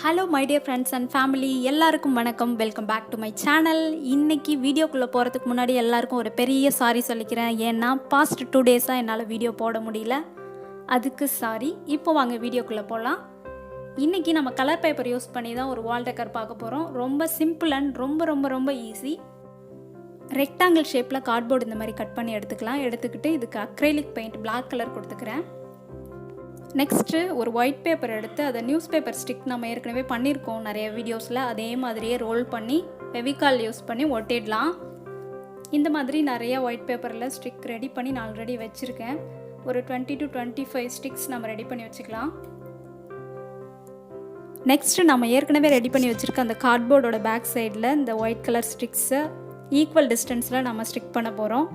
Hello my dear friends and family, எல்லாருக்கும் வணக்கம். Welcome back to my channel. இன்றைக்கி வீடியோக்குள்ளே போகிறதுக்கு முன்னாடி எல்லாருக்கும் ஒரு பெரிய சாரி சொல்லிக்கிறேன். ஏன்னா பாஸ்ட் 2 டேஸாக என்னால் வீடியோ போட முடியல, அதுக்கு சாரி. இப்போ வாங்க வீடியோக்குள்ளே போகலாம். இன்றைக்கி நம்ம கலர் பேப்பர் யூஸ் பண்ணி தான் ஒரு வால் டெக்கர் பார்க்க போகிறோம். ரொம்ப சிம்பிள் அண்ட் ரொம்ப ரொம்ப ரொம்ப ஈஸி. ரெக்டாங்கிள் ஷேப்பில் கார்ட்போர்டு இந்த மாதிரி கட் பண்ணி எடுத்துக்கிட்டு இதுக்கு அக்ரைலிக் பெயிண்ட் பிளாக் கலர் கொடுத்துக்கிறேன். நெக்ஸ்ட்டு ஒரு ஒயிட் பேப்பர் எடுத்து அதை நியூஸ் பேப்பர் ஸ்டிக் நம்ம ஏற்கனவே பண்ணியிருக்கோம் நிறைய வீடியோஸில், அதே மாதிரியே ரோல் பண்ணி ஃபெவிகால் யூஸ் பண்ணி ஒட்டிடலாம். இந்த மாதிரி நிறைய ஒயிட் பேப்பரில் ஸ்டிக் ரெடி பண்ணி நான் ஆல்ரெடி வச்சுருக்கேன். ஒரு 20 to 25 ஸ்டிக்ஸ் நம்ம ரெடி பண்ணி வச்சுக்கலாம். நெக்ஸ்ட்டு நம்ம ஏற்கனவே ரெடி பண்ணி வச்சுருக்க அந்த கார்ட்போர்டோட பேக் சைடில் இந்த ஒயிட் கலர் ஸ்டிக்ஸை ஈக்குவல் டிஸ்டன்ஸில் நம்ம ஸ்டிக் பண்ண போகிறோம்.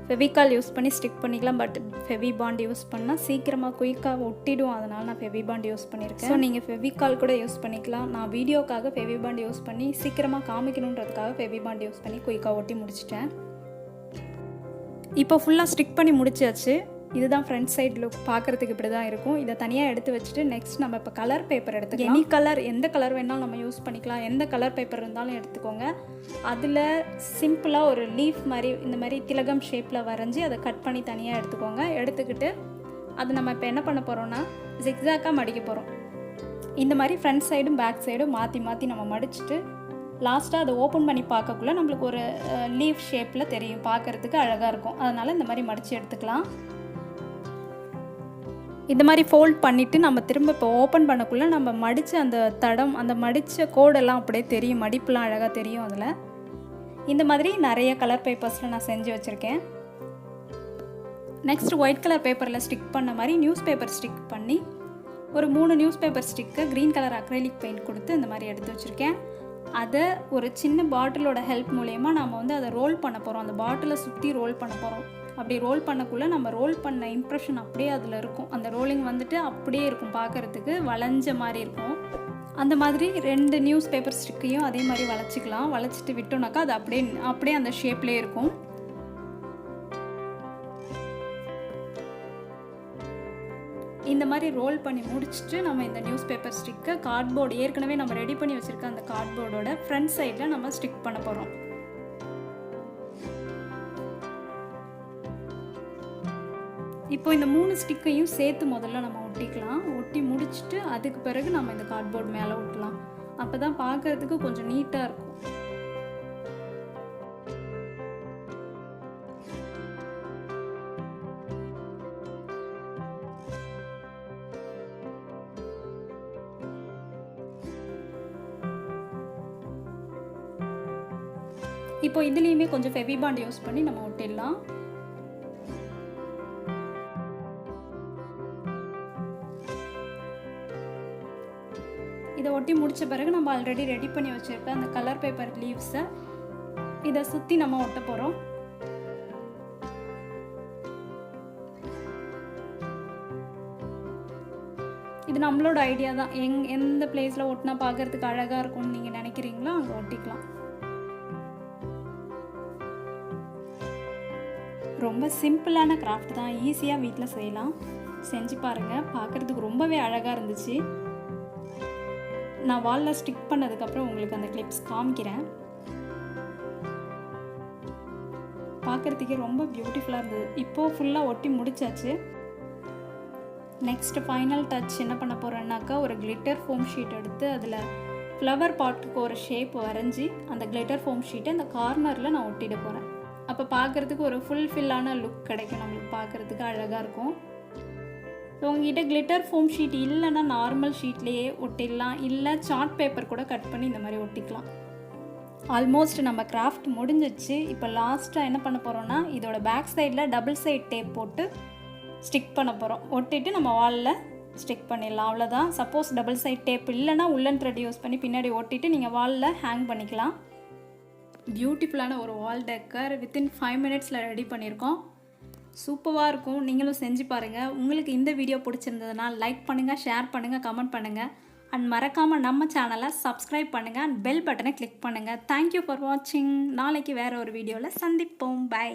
ஃபெவிகால் யூஸ் பண்ணி ஸ்டிக் பண்ணிக்கலாம், பட் ஃபெவி பாண்ட் யூஸ் பண்ணால் சீக்கிரமாக குயிக்காக ஒட்டிடும், அதனால் நான் ஃபெவி பாண்ட் யூஸ் பண்ணியிருக்கேன். ஸோ நீங்கள் ஃபெவிகால் கூட யூஸ் பண்ணிக்கலாம். நான் வீடியோக்காக ஃபெவி பாண்ட் யூஸ் பண்ணி சீக்கிரமாக காமிக்கணுன்றதுக்காக ஃபெவி பாண்ட் யூஸ் பண்ணி குயிக்காக ஒட்டி முடிச்சிட்டேன். இப்போ ஃபுல்லாக ஸ்டிக் பண்ணி முடிச்சாச்சு. இதுதான் ஃப்ரண்ட் சைட் லுக், பார்க்குறதுக்கு இப்படி தான் இருக்கும். இதை தனியாக எடுத்து வச்சுட்டு நெக்ஸ்ட் நம்ம இப்போ கலர் பேப்பர் எடுத்துக்கலாம். எனி கலர், எந்த கலர் வேணாலும் நம்ம யூஸ் பண்ணிக்கலாம். எந்த கலர் பேப்பர் இருந்தாலும் எடுத்துக்கோங்க. அதில் சிம்பிளாக ஒரு லீஃப் மாதிரி இந்த மாதிரி திலகம் ஷேப்பில் வரைஞ்சி அதை கட் பண்ணி தனியாக எடுத்துக்கோங்க. எடுத்துக்கிட்டு அது நம்ம இப்போ என்ன பண்ண போகிறோம்னா ஜிக்ஸாக்காக மடிக்க போகிறோம். இந்த மாதிரி ஃப்ரண்ட் சைடும் பேக் சைடும் மாற்றி மாற்றி நம்ம மடிச்சுட்டு லாஸ்ட்டாக அதை ஓப்பன் பண்ணி பார்க்கக்குள்ளே நம்மளுக்கு ஒரு லீஃப் ஷேப்பில் தெரியும், பார்க்குறதுக்கு அழகாக இருக்கும். அதனால் இந்த மாதிரி மடித்து எடுத்துக்கலாம். இந்த மாதிரி ஃபோல்ட் பண்ணிவிட்டு நம்ம திரும்ப இப்போ ஓப்பன் பண்ணக்குள்ளே நம்ம மடித்த அந்த தடம், அந்த மடித்த கோடெல்லாம் அப்படியே தெரியும், மடிப்புலாம் அழகாக தெரியும். அதில் இந்த மாதிரி நிறைய கலர் பேப்பர்ஸில் நான் செஞ்சு வச்சுருக்கேன். நெக்ஸ்ட் ஒயிட் கலர் பேப்பரில் ஸ்டிக் பண்ண மாதிரி நியூஸ் பேப்பர் ஸ்டிக் பண்ணி ஒரு 3 news paper stick green colour acrylic paint கொடுத்து இந்த மாதிரி எடுத்து வச்சுருக்கேன். அதை ஒரு சின்ன பாட்டிலோட ஹெல்ப் மூலயமா நம்ம அதை ரோல் பண்ண போகிறோம். அந்த பாட்டிலை சுற்றி ரோல் பண்ண போகிறோம். அப்படி ரோல் பண்ணக்குள்ளே நம்ம ரோல் பண்ண இம்ப்ரெஷன் அப்படியே அதில் இருக்கும். அந்த ரோலிங் அப்படியே இருக்கும், பார்க்குறதுக்கு வளைஞ்ச மாதிரி இருக்கும். அந்த மாதிரி 2 நியூஸ் பேப்பர் ஸ்டிக்கையும் அதே மாதிரி வளைச்சிக்கலாம். வளைச்சிட்டு விட்டோம்னாக்கா அது அப்படியே அந்த ஷேப்லேயே இருக்கும். இந்த மாதிரி ரோல் பண்ணி முடிச்சுட்டு நம்ம இந்த நியூஸ் பேப்பர் ஸ்டிக்கை கார்ட்போர்டு ஏற்கனவே நம்ம ரெடி பண்ணி வச்சுருக்க அந்த கார்ட்போர்டோட ஃப்ரண்ட் சைடில் நம்ம ஸ்டிக் பண்ண போகிறோம். இப்போ இந்த 3 ஸ்டிக்கையும் சேர்த்து முதல்ல நம்ம ஒட்டிக்கலாம். ஒட்டி முடிச்சுட்டு அதுக்கு பிறகு நம்ம இந்த கார்ட்போர்டு மேலே ஒட்டலாம். அப்போ தான் பார்க்குறதுக்கு கொஞ்சம் நீட்டாக இருக்கும். இப்போ இதுலேயுமே கொஞ்சம் ஃபெவி பாண்ட் யூஸ் பண்ணி நம்ம ஒட்டிடலாம். இதை ஒட்டி முடித்த பிறகு நம்ம ஆல்ரெடி ரெடி பண்ணி வச்சுருக்க அந்த கலர் பேப்பர் லீவ்ஸை இதை சுற்றி நம்ம ஒட்ட போகிறோம். இது நம்மளோட ஐடியா தான். எந்த பிளேஸில் ஒட்டினா பார்க்குறதுக்கு அழகாக இருக்கும்னு நீங்கள் நினைக்கிறீங்களோ அங்கே ஒட்டிக்கலாம். ரொம்ப சிம்பிளான கிராஃப்ட் தான், ஈஸியாக வீட்டில் செய்யலாம். செஞ்சு பாருங்கள், பார்க்குறதுக்கு ரொம்பவே அழகாக இருந்துச்சு. நான் வாலில் ஸ்டிக் பண்ணதுக்கப்புறம் உங்களுக்கு அந்த கிளிப்ஸ் காமிக்கிறேன். பார்க்குறதுக்கே ரொம்ப பியூட்டிஃபுல்லாக இருந்தது. இப்போது ஃபுல்லாக ஒட்டி முடிச்சாச்சு. நெக்ஸ்ட் ஃபைனல் டச் என்ன பண்ண போகிறேன்னாக்கா ஒரு கிளிட்டர் ஃபோம் ஷீட் எடுத்து அதில் ஃப்ளவர் பாட்டுக்கு ஒரு ஷேப் வரைஞ்சி அந்த கிளிட்டர் ஃபோம் ஷீட்டை அந்த கார்னரில் நான் ஒட்டிட போகிறேன். அப்போ பார்க்குறதுக்கு ஒரு ஃபுல்ஃபில்லான லுக் கிடைக்கும், நம்மளுக்கு பார்க்குறதுக்கு அழகாக இருக்கும். ஸோ உங்ககிட்ட கிளிட்டர் ஃபோம் ஷீட் இல்லைன்னா நார்மல் ஷீட்லேயே ஒட்டிடலாம், இல்லை சார்ட் பேப்பர் கூட கட் பண்ணி இந்த மாதிரி ஒட்டிக்கலாம். ஆல்மோஸ்ட் நம்ம கிராஃப்ட் முடிஞ்சிச்சு. இப்போ லாஸ்ட்டாக என்ன பண்ண போகிறோன்னா இதோட பேக் சைடில் டபுள் சைட் டேப் போட்டு ஸ்டிக் பண்ண போகிறோம். ஒட்டிட்டு நம்ம வாலில் ஸ்டிக் பண்ணிடலாம், அவ்வளோதான். சப்போஸ் டபுள் சைட் டேப் இல்லைன்னா உள்ளன் த்ரெட் யூஸ் பண்ணி பின்னாடி ஒட்டிட்டு நீங்கள் வாலில் ஹேங் பண்ணிக்கலாம். பியூட்டிஃபுல்லான ஒரு வால் டெக்கர் வித்தின் 5 மினிட்ஸில் ரெடி பண்ணியிருக்கோம். சூப்பராக இருக்கும், நீங்களும் செஞ்சு பாருங்கள். உங்களுக்கு இந்த வீடியோ பிடிச்சிருந்ததுன்னா லைக் பண்ணுங்கள், ஷேர் பண்ணுங்கள், கமெண்ட் பண்ணுங்கள். அண்ட் மறக்காமல் நம்ம சேனலை சப்ஸ்கிரைப் பண்ணுங்கள் அண்ட் பெல் பட்டனை கிளிக் பண்ணுங்கள். தேங்க்யூ ஃபார் வாட்சிங். நாளைக்கு வேறு ஒரு வீடியோவில் சந்திப்போம். பை.